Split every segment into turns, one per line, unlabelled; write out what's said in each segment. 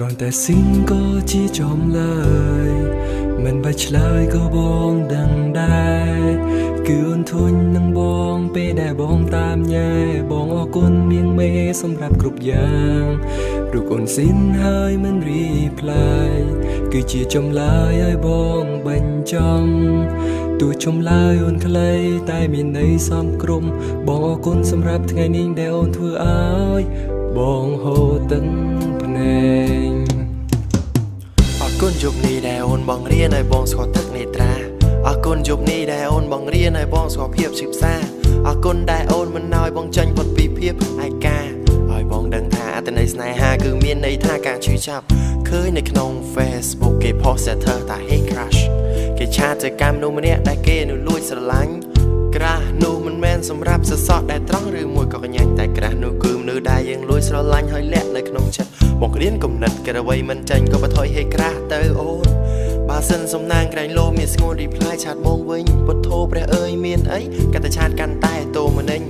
គ្រាន់តែស៊ីងក៏ជាចំឡើយមិនបាច់ឆ្លើយក៏បងដឹងដែរគឺអូនធុញនឹងបងពេលដែលបងតាមញ៉ែបងអរគុណមៀងមេសម្រាប់គ្រប់យ៉ាងរូបអូនស៊ីនហើយមិនរីផ្លាយគឺជាចំឡើយឲ្យបងបញ្ចំទោះចំឡើយអូនខ្លីតែមានន័យសមក្រុមបងអរគុណសម្រាប់ថ្ងៃនេះដែលអូនធ្វើឲ្យបងហូរទឹកភ្នែក
អរគុណយប់នេះដែលអូនបងរៀនឲ្យបងស្គាល់ទឹកនេត្រាអរគុណយប់នេះដែលអូនបងរៀនឲ្យបងស្គាល់ភាពឈឺផ្សាអរគុណដែលអូនមិនឲ្យបងចាញ់ផុតពីភាពឯកាឲ្យបងដឹងថាអត្ថន័យស្នេហាគឺមានន័យថាការឈឺចាប់ឃើញនៅក្នុង Facebook គេ post ថា Hey crush គេឆាតទៅកាន់មនុស្សម្នាក់ដែលគេនៅលួចស្រឡាញ់ក្រាស់នោះមិនមែនសម្រាប់សសក់ដែលត្រង់ឬមួយក៏កញ្ញាញ់តែក្រាស់នោះគឺមនុស្សដែលយើងលួចស្រឡាញ់ហើយលាក់នៅក្នុងចិត្តមករៀនគំនិតគេអ្វីមិនចាញ់ក៏បន្ថយហេក្រាស់ទៅអូនបើសិនសំណាងក្រែងលោមានស្ងួនរីផ្លាយឆាតបងវិញពុទ្ធោព្រះអើយមានអីកាន់តែឆាតកាន់តែតោមនិញ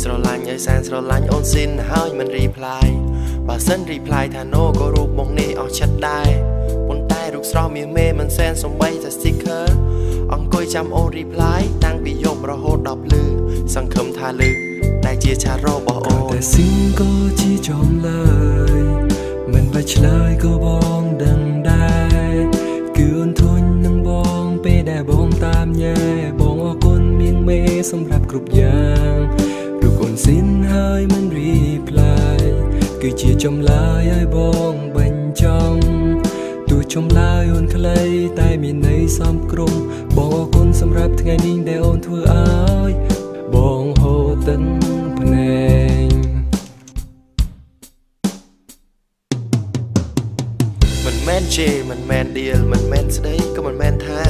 ស្រឡាញ់ឲ្យសែនស្រឡាញ់អូនស៊ីនហើយមិនរីផ្លាយបើសិនរីផ្លាយថា no ក៏រូបមកនេះអស់ចិត្តដែរប៉ុន្តែរូបស្រស់មាសមេមិនសែនសំបីតែ sticker អង្គុយចាំអូនរីផ្លាយតាំងពីយប់រហូតដល់ភ្លឺសង្ឃឹមថាលឺដែលជាឆាតរបស់អូន
តែស៊ីងក៏ជាចំឡើយមិនបាច់ឆ្លើយក៏បងដឹងដែរគឺអូនធុញនឹងបងពេលដែលបងតាមញ៉ែបងអរគុណមៀងមេសម្រាប់គ្រប់យ៉ាងរូបអូនស៊ីនហើយមិនរីផ្លាយគឺជាចំឡើយឲ្យបងបញ្ចំទោះចំឡើយអូនខ្លីតែមានន័យសមក្រុមបងអរគុណសម្រាប់ថ្ងៃនេះដែលអូនធ្វើឲ្យបងហូរទឹកភ្នែក
មិនមែនជេរមិនមែនឌៀលមិនមែនស្ដីក៏មិនមែនថា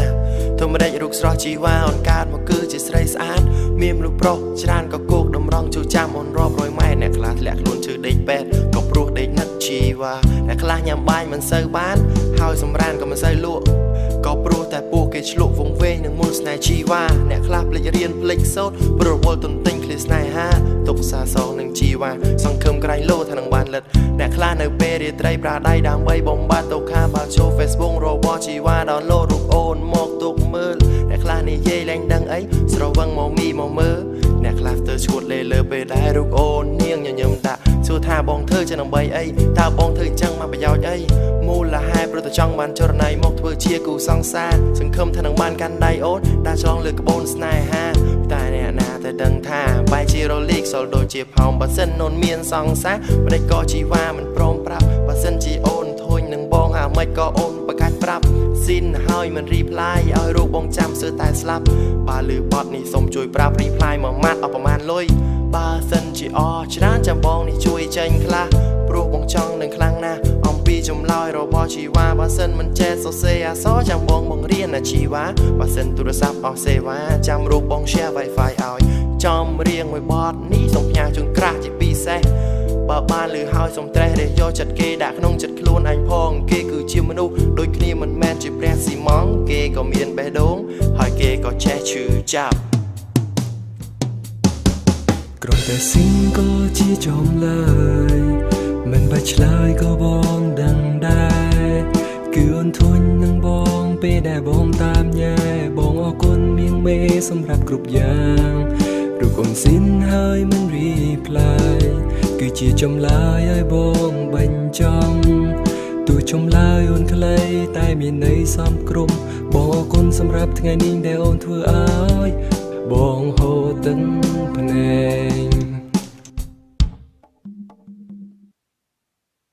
ធម្មតារូបស្រស់ជីវ៉ាអូនកើតមកគឺជាស្រីស្អាតមានមនុស្សប្រុសច្រើនក៏គោកតម្រង់ចូលចាំអូនរាប់រយម៉ែអ្នកខ្លះធ្លាក់ខ្លួនឈឺដេកពេទ្យក៏ព្រោះដេកណាត់ជីវ៉ាអ្នកខ្លះញ៉ាំបាយមិនសូវបានហើយសម្រានក៏មិនសូវលក់ក៏ព្រោះតែពួកគេឆ្លក់វងវែងនឹងមុនស្នេហ៍ជីវ៉ាអ្នកខ្លះភ្លេចរៀនភ្លេចសូត្រប្រវល់ទន្ទិញឃ្លាស្នេហាទុកសាសងនឹងជីវ៉ាសង្ឃឹមក្រែងលោថានឹងបានលិតអ្នកខ្លះនៅពេលរាត្រីប្រាដៃដើម្បីបំបត្តិទៅខាបើចូល Facebook របស់ជីវ៉ាដោនឡូតរូបអូនមកទុកមើលអ្នកខ្លះនិយាយលែងដឹងអីស្រវឹងមកមីមកមើលអ្នកខ្លះទៅឈួតលេលើពេលដែលរូបអូននាងញញឹមដាក់សួរថាបងធ្វើចឹងដើម្បីអីតើបងធ្វើអញ្ចឹងមកប្រយោជន៍អីមូលហេតុព្រោះតែចង់បានចរណៃមកធ្វើជាគូសង្សារសង្ឃឹមថានឹងបានកាន់ដៃអូនដែលឆ្លងលើក្បូនស្នេហាតែអ្នកណាតែដឹងថាបែរជារលីកសល់ដូចជាផោមបើសិនអូនមានសង្សារបដិក៏ជីវ៉ាមិនព្រមប្រាប់បើសិនជាអូនធុញនឹងបងអាមិនក៏អូនបកាច់ប្រាប់ស៊ីនហើយមិនរីផ្លាយឲ្យរូបបងចាំសើតែស្លាប់បើលឺបត់នេះសូមជួយប្រាប់រីផ្លាយមួយម៉ាត់អស់ប្រមាណលុយបើសិនជាអរច្រើនចាំបងនេះជួយចេញខ្លះព្រោះបងចង់នឹងខ្លាំងណាស់អំពីចម្លើយរបស់ជីវ៉ាបើសិនមិនចេះសរសេរអក្សរចាំបងបង្រៀនអាជីវ៉ាបើសិនទូរស័ព្ទអស់សេវាចាំរូបបង share Wi-Fi ឲ្យចំរៀងមួយបទនេះសូមផ្ញើជូនក្រាស់ជាពិសេសបើបានលឺហើយសូមត្រេះរេះយកចិត្តគេដាក់ក្នុងចិត្តខ្លួនអញផងគេគឺជាមនុស្សដូចគ្នាមិនមែនជាព្រះស៊ីម៉ង់គេក៏មានបេះដូងហើយគេក៏ចេះឈឺចាប់
គ្រាន់តែស៊ីងក៏ជាចំឡើយមិនបាច់ឆ្លើយក៏បងដឹងដែរគឺអូនធុញនឹងបងពេលដែលបងតាមញ៉ែបងអរគុណមៀងមេសម្រាប់គ្រប់យ៉ាងរូបអូនស៊ីនហើយមិនរីផ្លាយគឺជាចម្លើយឲ្យបងបញ្ចំទោះចម្លើយអូនខ្លីតែមានន័យសមក្រុមបងអរគុណសម្រាប់ថ្ងៃនេះដែលអូនធ្វើឲ្យបងហូរទឹកភ្នែក